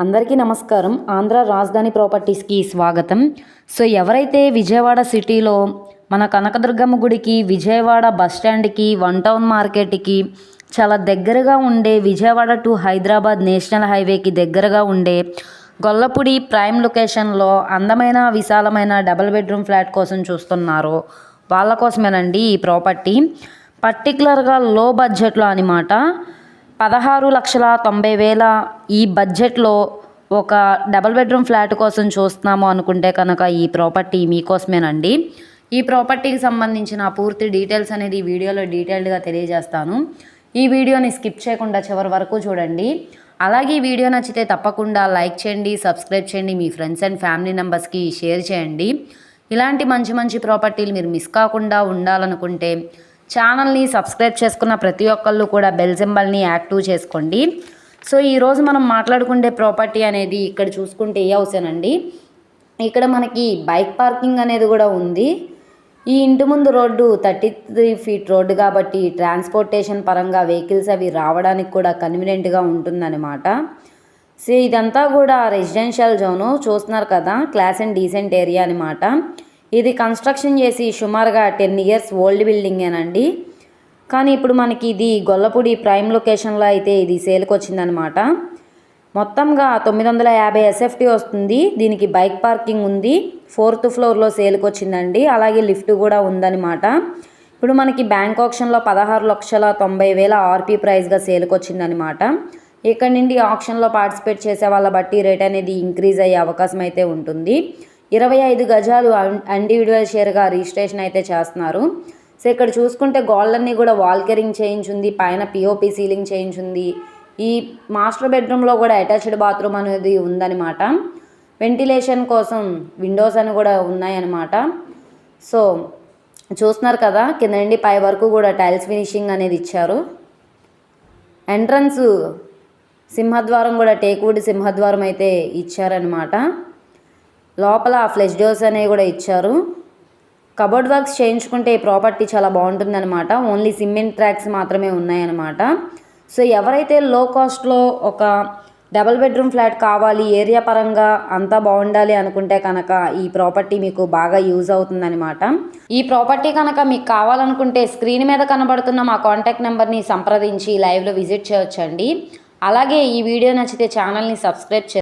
అందరికీ నమస్కారం. ఆంధ్ర రాజధాని ప్రాపర్టీస్కి స్వాగతం. సో ఎవరైతే విజయవాడ సిటీలో మన కనకదుర్గమ్మ గుడికి, విజయవాడ బస్ స్టాండ్కి, వన్ టౌన్ మార్కెట్కి చాలా దగ్గరగా ఉండే, విజయవాడ టు హైదరాబాద్ నేషనల్ హైవేకి దగ్గరగా ఉండే గొల్లపూడి ప్రైమ్ లొకేషన్లో అందమైన విశాలమైన డబుల్ బెడ్రూమ్ ఫ్లాట్ కోసం చూస్తున్నారు. వాళ్ళ కోసమేనండి ఈ ప్రాపర్టీ. పర్టికులర్గా లో బడ్జెట్లో అనమాట. 16,90,000 ఈ బడ్జెట్లో ఒక డబుల్ బెడ్రూమ్ ఫ్లాట్ కోసం చూస్తున్నాము అనుకుంటే కనుక ఈ ప్రాపర్టీ మీకోసమేనండి. ఈ ప్రాపర్టీకి సంబంధించిన పూర్తి డీటెయిల్స్ అనేది ఈ వీడియోలో డీటెయిల్డ్గా తెలియజేస్తాను. ఈ వీడియోని స్కిప్ చేయకుండా చివరి వరకు చూడండి. అలాగే ఈ వీడియో నచ్చితే తప్పకుండా లైక్ చేయండి, సబ్స్క్రైబ్ చేయండి, మీ ఫ్రెండ్స్ అండ్ ఫ్యామిలీ మెంబర్స్కి షేర్ చేయండి. ఇలాంటి మంచి మంచి ప్రాపర్టీలు మీరు మిస్ కాకుండా ఉండాలనుకుంటే ఛానల్ని సబ్స్క్రైబ్ చేసుకున్న ప్రతి ఒక్కళ్ళు కూడా బెల్ సింబల్ని యాక్టివ్ చేసుకోండి. సో ఈరోజు మనం మాట్లాడుకునే ప్రాపర్టీ అనేది ఇక్కడ చూసుకుంటే ఈ హౌసేనండి. ఇక్కడ మనకి బైక్ పార్కింగ్ అనేది కూడా ఉంది. ఈ ఇంటి ముందు రోడ్డు 33 ఫీట్ రోడ్డు కాబట్టి ట్రాన్స్పోర్టేషన్ పరంగా వెహికల్స్ అవి రావడానికి కూడా కన్వీనియంట్గా ఉంటుందన్నమాట. సో ఇదంతా కూడా రెసిడెన్షియల్ జోను చూస్తున్నారు కదా, క్లాస్ అండ్ డీసెంట్ ఏరియా అనమాట. ఇది కన్స్ట్రక్షన్ చేసి సుమారుగా 10 ఇయర్స్ ఓల్డ్ బిల్డింగేనండి. కానీ ఇప్పుడు మనకి ఇది గొల్లపూడి ప్రైమ్ లొకేషన్లో అయితే ఇది సేల్కి వచ్చిందనమాట. మొత్తంగా 950 SFT వస్తుంది. దీనికి బైక్ పార్కింగ్ ఉంది. 4th ఫ్లోర్లో సేల్కి వచ్చిందండి. అలాగే లిఫ్ట్ కూడా ఉందన్నమాట. ఇప్పుడు మనకి బ్యాంక్ ఆప్షన్లో 16,90,000 RP ప్రైస్గా సేల్కి వచ్చిందనమాట. ఇక్కడ నుండి ఆప్షన్లో పార్టిసిపేట్ చేసే వాళ్ళ బట్టి రేట్ అనేది ఇంక్రీజ్ అయ్యే అవకాశం అయితే ఉంటుంది. 25 గజాలు ఇండివిజువల్ షేర్గా రిజిస్ట్రేషన్ అయితే చేస్తున్నారు. సో ఇక్కడ చూసుకుంటే గోల్డన్ని కూడా వాల్కెరింగ్ చేయించుంది, పైన POP సీలింగ్ చేయించుంది. ఈ మాస్టర్ బెడ్రూమ్లో కూడా అటాచ్డ్ బాత్రూమ్ అనేది ఉందన్నమాట. వెంటిలేషన్ కోసం విండోస్ అని కూడా ఉన్నాయన్నమాట. సో చూస్తున్నారు కదా, కింద నుండి పై వరకు కూడా టైల్స్ ఫినిషింగ్ అనేది ఇచ్చారు. ఎంట్రన్స్ సింహద్వారం కూడా టేక్వుడ్ సింహద్వారం అయితే ఇచ్చారనమాట. లోపల ఫ్లెష్ డోర్స్ అనేవి కూడా ఇచ్చారు. కబోర్డ్ వర్క్స్ చేయించుకుంటే ఈ ప్రాపర్టీ చాలా బాగుంటుందన్నమాట. ఓన్లీ సిమెంట్ ట్రాక్స్ మాత్రమే ఉన్నాయన్నమాట. సో ఎవరైతే లో కాస్ట్లో ఒక డబుల్ బెడ్రూమ్ ఫ్లాట్ కావాలి, ఏరియా పరంగా అంతా బాగుండాలి అనుకుంటే కనుక ఈ ప్రాపర్టీ మీకు బాగా యూజ్ అవుతుందన్నమాట. ఈ ప్రాపర్టీ కనుక మీకు కావాలనుకుంటే స్క్రీన్ మీద కనబడుతున్న మా కాంటాక్ట్ నెంబర్ని సంప్రదించి లైవ్లో విజిట్ చేయొచ్చండి. అలాగే ఈ వీడియో నచ్చితే ఛానల్ని సబ్స్క్రైబ్